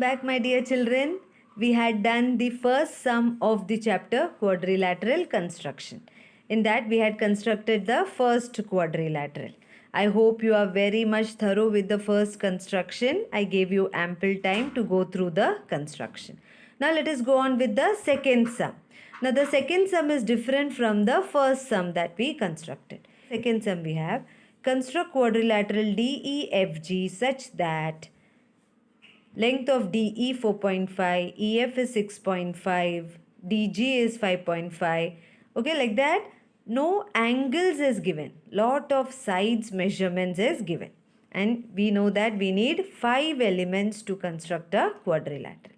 Back, my dear children. We had done the first sum of the chapter quadrilateral construction. In that we had constructed the first quadrilateral. I hope you are very much thorough with the first construction. I gave you ample time to go through the construction. Now let us go on with the second sum. Now the second sum is different from the first sum that we constructed. Second sum we have construct quadrilateral DEFG such that length of DE 4.5, EF is 6.5, DG is 5.5. Okay, like that. No angles is given. Lot of sides measurements is given. And we know that we need 5 elements to construct a quadrilateral.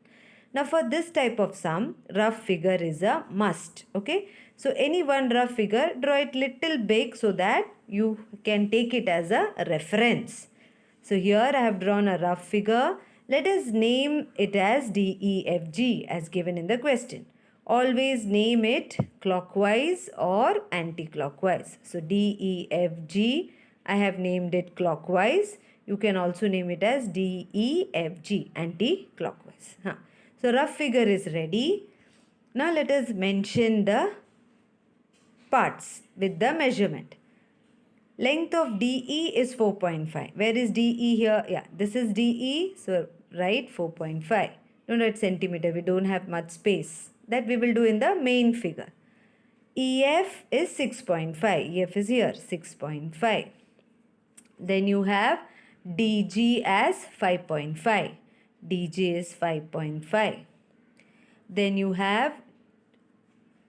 Now for this type of sum, rough figure is a must. Okay. So any one rough figure, draw it little big so that you can take it as a reference. So here I have drawn a rough figure. Let us name it as DEFG as given in the question. Always name it clockwise or anti-clockwise. So DEFG, I have named it clockwise. You can also name it as DEFG, anti-clockwise. So rough figure is ready. Now let us mention the parts with the measurement. Length of DE is 4.5. Where is DE here? Yeah, this is DE. So write 4.5. Don't write centimeter. We don't have much space. That we will do in the main figure. EF is 6.5. EF is here, 6.5. Then you have DG as 5.5. DG is 5.5. Then you have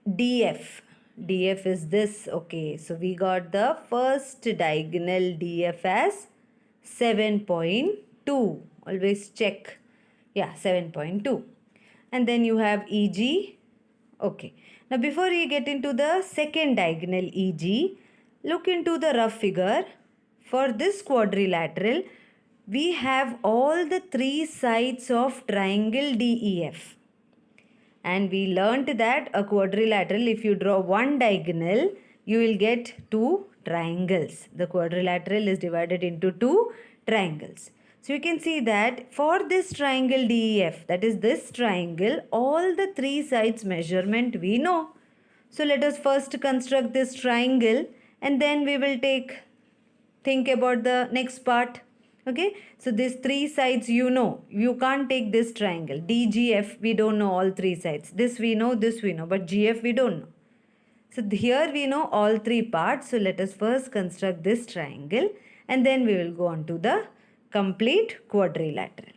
DF. DF is this. Okay, so we got the first diagonal DF as 7.2. Always check. Yeah, 7.2. And then you have EG. Okay. Now before you get into the second diagonal EG, look into the rough figure. For this quadrilateral, we have all the 3 sides of triangle DEF. And we learnt that a quadrilateral, if you draw one diagonal, you will get 2 triangles. The quadrilateral is divided into 2 triangles. So you can see that for this triangle DEF, that is this triangle, all the 3 sides measurement we know. So let us first construct this triangle and then we will think about the next part. Okay, so these 3 sides you know. You can't take this triangle. DGF, we don't know all 3 sides. This we know, but GF we don't know. So here we know all 3 parts. So let us first construct this triangle and then we will go on to the complete quadrilateral.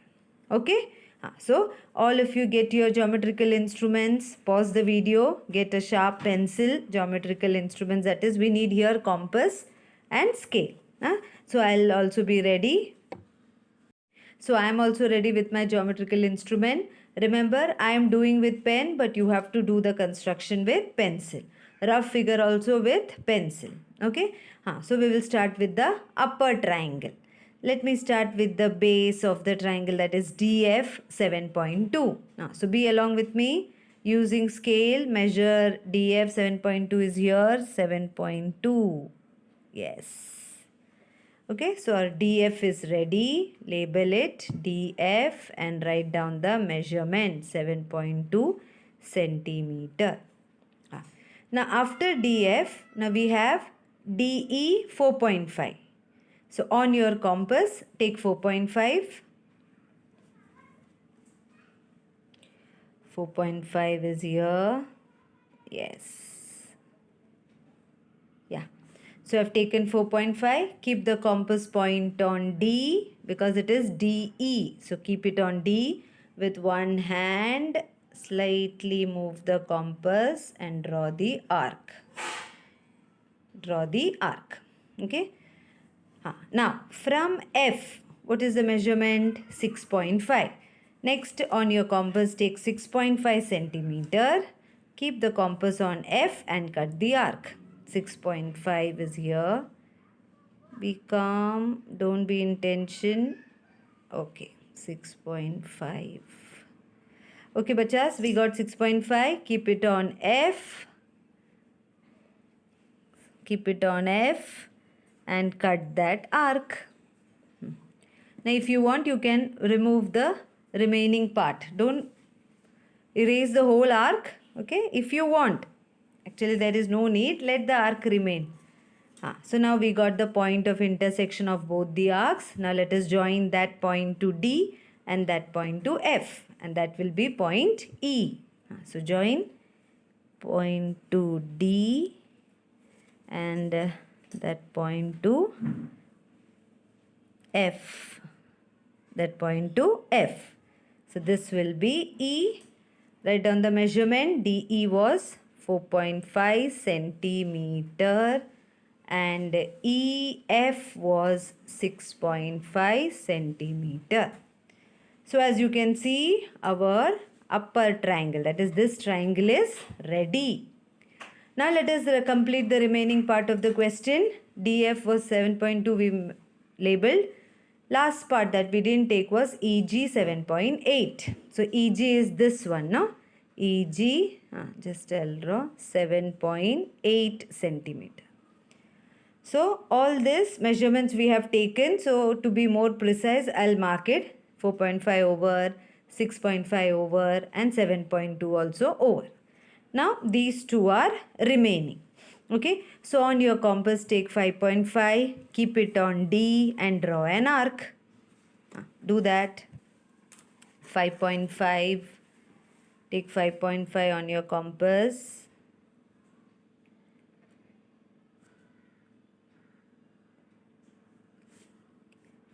Okay, so all of you get your geometrical instruments. Pause the video, get a sharp pencil, geometrical instruments, that is we need here compass and scale. So I'll also be ready. So I am also ready with my geometrical instrument. Remember, I am doing with pen, but you have to do the construction with pencil. Rough figure also with pencil. Okay. So we will start with the upper triangle. Let me start with the base of the triangle, that is DF 7.2. So be along with me. Using scale, measure DF 7.2 is here, 7.2. Yes. Okay, so our DF is ready. Label it DF and write down the measurement 7.2 centimeter. Now after DF, now we have DE 4.5. So on your compass, take 4.5. 4.5 is here. Yes. Yeah. So I've taken 4.5. Keep the compass point on D because it is DE. So keep it on D with one hand. Slightly move the compass and draw the arc. Draw the arc. Okay. Now from F, what is the measurement? 6.5. Next on your compass, take 6.5 centimeter. Keep the compass on F and cut the arc. 6.5 is here. Be calm. Don't be in tension. Okay. 6.5. Okay, bachas. We got 6.5. Keep it on F. Keep it on F. And cut that arc. Now if you want, you can remove the remaining part. Don't erase the whole arc, okay? If you want. Actually, there is no need. Let the arc remain. So now we got the point of intersection of both the arcs. Now let us join that point to D and that point to F. And that will be point E. So join point to D and that point to F. That point to F. So this will be E. Write down the measurement. DE was 4.5 centimeter and EF was 6.5 centimeter. So as you can see, our upper triangle, that is this triangle, is ready. Now let us complete the remaining part of the question. DF was 7.2 we labeled. Last part that we didn't take was EG 7.8. So EG is this one, no? EG, just I'll draw 7.8 centimeter. So all these measurements we have taken. So to be more precise, I'll mark it 4.5 over, 6.5 over and 7.2 also over. Now these two are remaining. Okay, so on your compass take 5.5, keep it on D and draw an arc. Do that. 5.5, take 5.5 on your compass.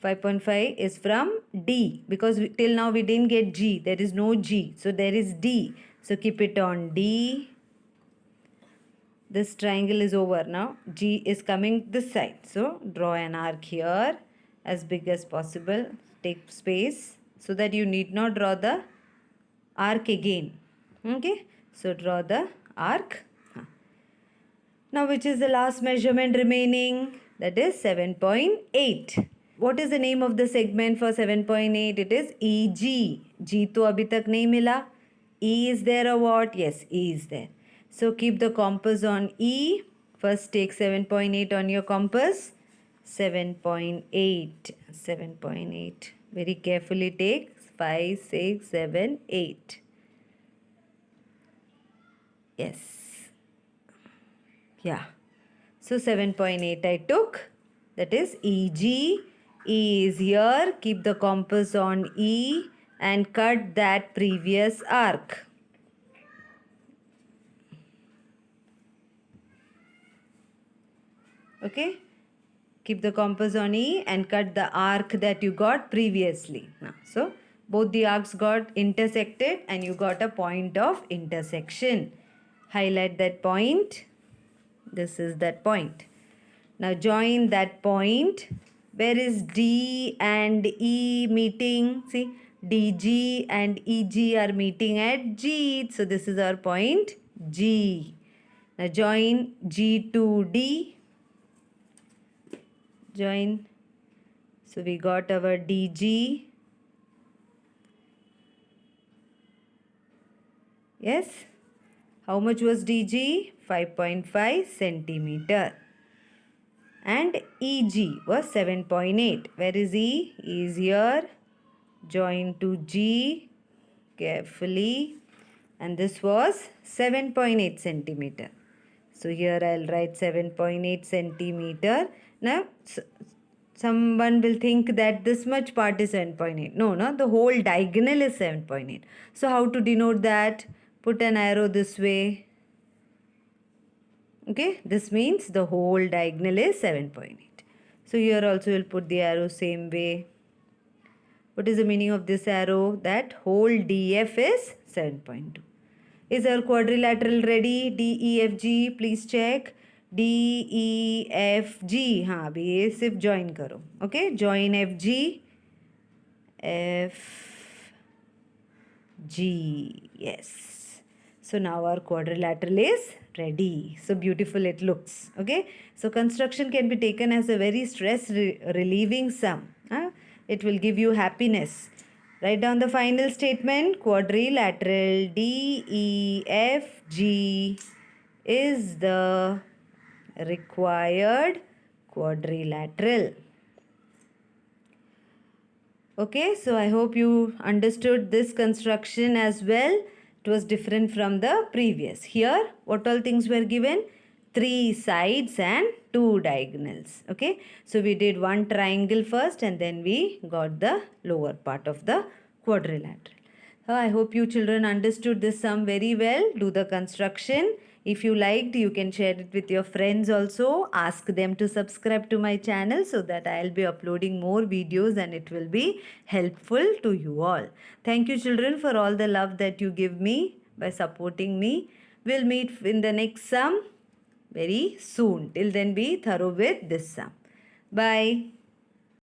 .5 is from D because till now we didn't get G. There is no G. So there is D. So keep it on D. This triangle is over now. G is coming this side. So draw an arc here as big as possible. Take space so that you need not draw the arc again. Okay. So draw the arc. Now which is the last measurement remaining? That is 7.8. What is the name of the segment for 7.8? It is EG. G to abhi tak nahi mila. E is there or what? Yes, E is there. So keep the compass on E. First take 7.8 on your compass. 7.8. 7.8. Very carefully take 5, 6, 7, 8. Yes. Yeah. So 7.8 I took. That is EG. E is here. Keep the compass on E and cut that previous arc. Okay. Keep the compass on E and cut the arc that you got previously. Now, so both the arcs got intersected and you got a point of intersection. Highlight that point. This is that point. Now join that point. Where is D and E meeting? See, DG and EG are meeting at G. So this is our point G. Now join G to D. Join. So we got our DG. Yes. How much was DG? 5.5 centimeter. And EG was 7.8. Where is E? E is here. Join to G carefully. And this was 7.8 centimeter. So here I'll write 7.8 centimeter. Now, someone will think that this much part is 7.8. No, the whole diagonal is 7.8. So how to denote that? Put an arrow this way. Okay, this means the whole diagonal is 7.8. So here also we'll put the arrow same way. What is the meaning of this arrow? That whole DF is 7.2. Is our quadrilateral ready? DEFG, please check. DEFG. हाँ अभी ये सिर्फ join करो. Okay, join FG. FG. Yes. So now our quadrilateral is ready. So beautiful it looks. Okay. So construction can be taken as a very stress relieving sum. It will give you happiness. Write down the final statement. Quadrilateral DEFG is the required quadrilateral. Okay, so I hope you understood this construction as well. It was different from the previous. Here, what all things were given? 3 sides and 2 diagonals. Okay, so we did one triangle first and then we got the lower part of the quadrilateral. I hope you children understood this sum very well. Do the construction. If you liked, you can share it with your friends also. Ask them to subscribe to my channel so that I'll be uploading more videos and it will be helpful to you all. Thank you children for all the love that you give me by supporting me. We'll meet in the next sum very soon. Till then, be thorough with this sum. Bye.